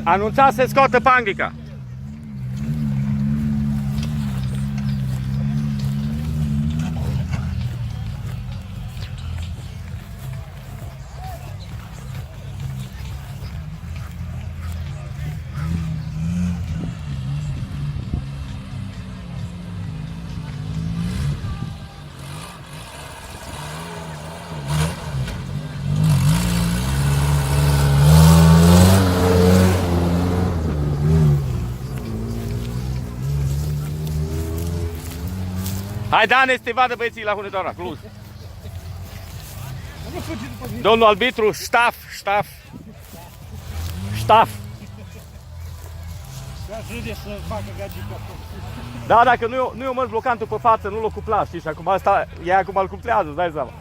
Anunțați să scoată panglica. Hai, Dane, să te vadă băieții la Hunedoara, Cluj. Domnul arbitru, ștaf. Da, dacă nu e o măr blocantă pe față, nu-l ocupla, știi, și acum asta, ea acum îl cuplează, îți dai seama.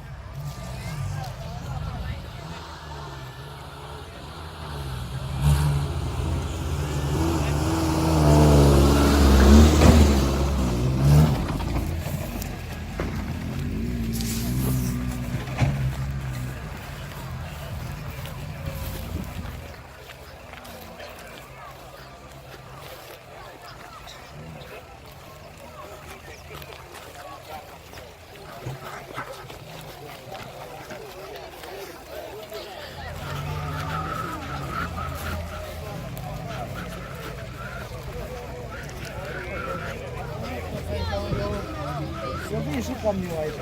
Eu vin și caminul aici,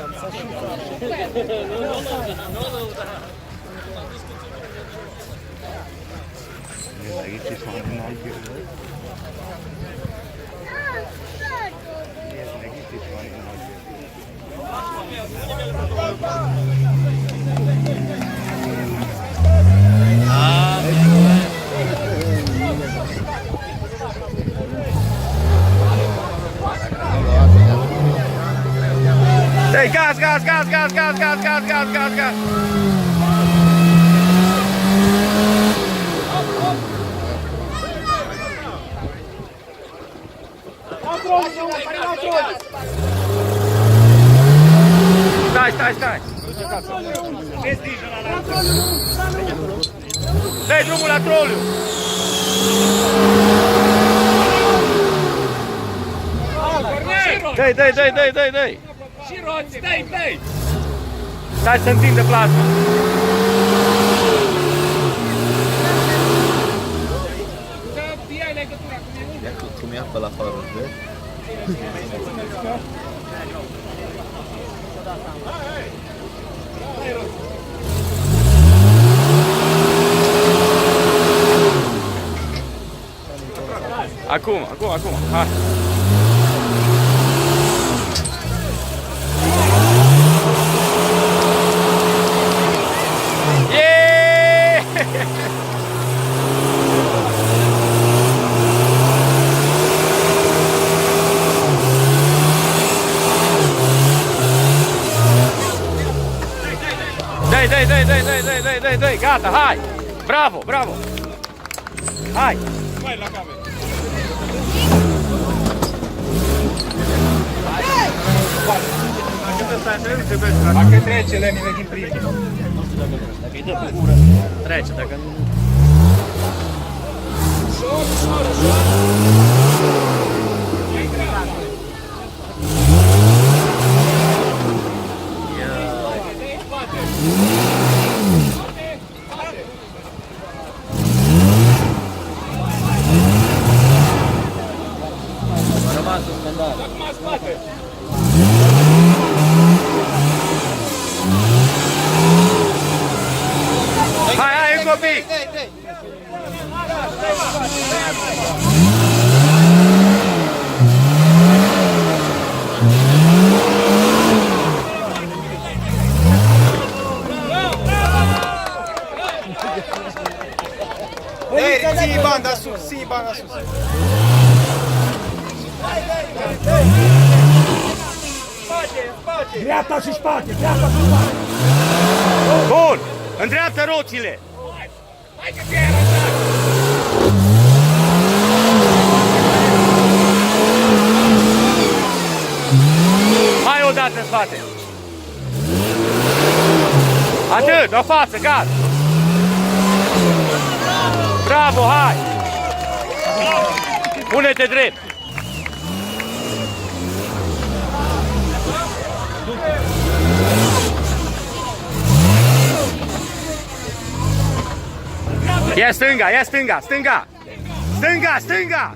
am să și Ei, gaz! Stai! Dai drumul la troliu! Dai! Și roți, dai! Stai să întindă plasma! Să iei legătura cu mine. Cum ia pe la farul, vezi? Acum, hai! Dai, gata, hai! Bravo! Hai! Mai la cameră. Dacă trece Lenine din primul. Dacă îi dă pe gură, trece, dacă nu... A rămas suspendat. Acum spate. Hai, copii! Ții banda sus, Dreapta și spate! Bun! Îndreaptă roțile! Hai că te-ai arătat! Hai odată în spate! Atât, o față, gata! Bravo, hai! Pune-te drept! Ia stânga, ia stânga, stânga! Stânga, stânga!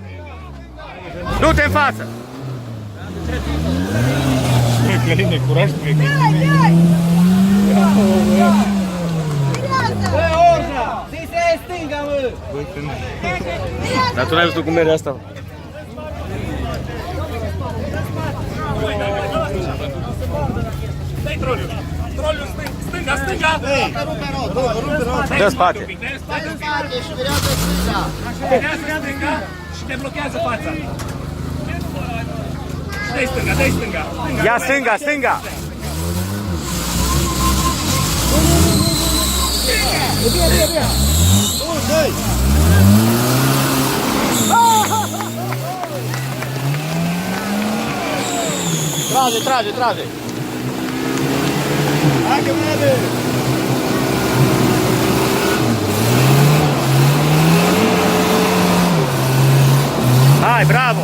Du-te în față! Căline, curaj, Dar tu n-ai văzut cum merge asta? Dai troliul. Troliul stânga, stânga. Dă spate. Dă spate și virează stânga. Virează stânga și te blochează fața. Și dai stânga, dai stânga. Ia stânga, stânga! Trage, trage, trage! Hai că merge! Hai, bravo!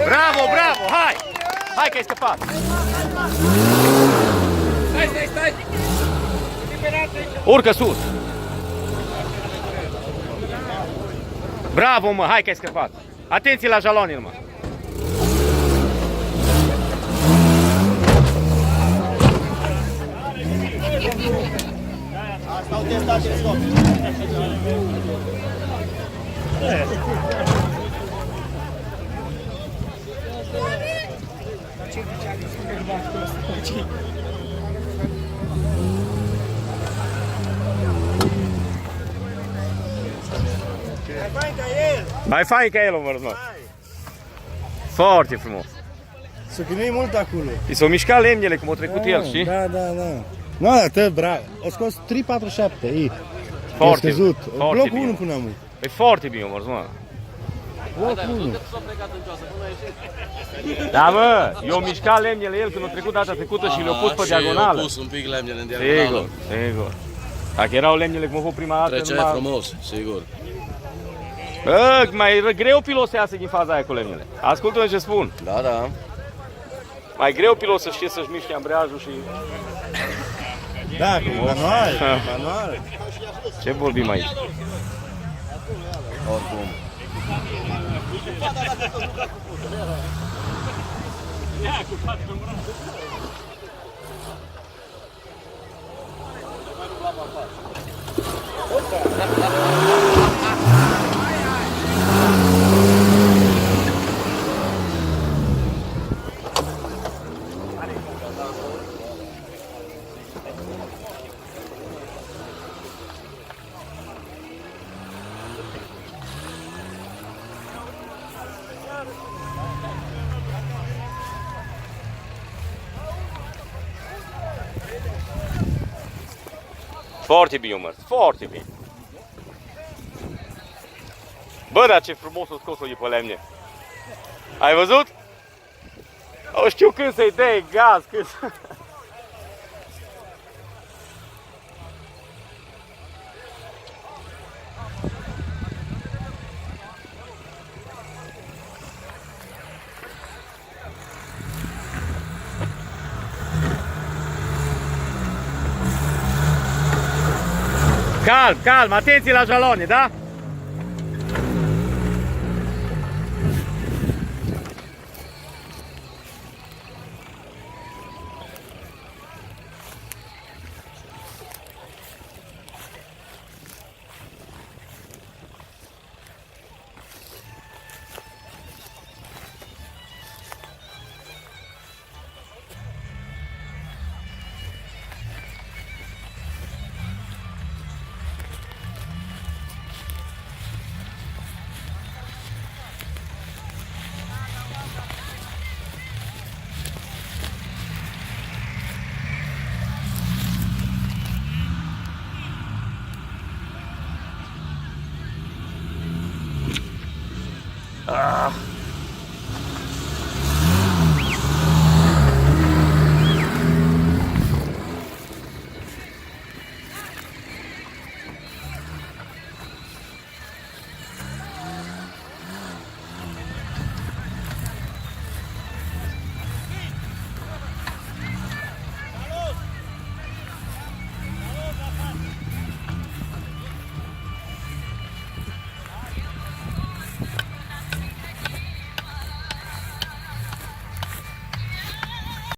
Bravo, bravo, hai! Hai că ai scăpat! Stai, stai, stai. Urcă sus! Bravo, mă, hai că ai scăpat! Atenție la jaloni, mă! Asta au testat în stop. Mai fain ca el, mă. Foarte frumos. S-a chinuit mult acolo. I s-au mișcat lemnele cum a trecut el, știi? Da, da, da. Nu, da, bravo. O scos 347. E Foarte, scăzut. foarte Blocul bine. 1 până acum. E foarte bine, mă. Blocul 1. Da, mă, eu am mișcat lemnele el când a trecut data trecută și le-a pus pe diagonală. Și pus un pic lemnele în diagonală. Sigur, sigur. Dacă erau lemnele cum a fost prima dată, Trecea frumos, sigur. Bă, mai greu pilot să iasă din faza aia cu lemnele. Ascultă-mă ce spun. Da, da. Mai greu pilot să știe să-și miște ambreiajul și... Da, cu manual. Manual. Ce vorbim aici? Oricum. Foarte bine, mă, foarte bine. Bă, dar ce frumos o scos-o de pe lemne. Ai văzut? O știu când să-i dai gaz, când... Calm, calm, atenție la jalone, da? Ah.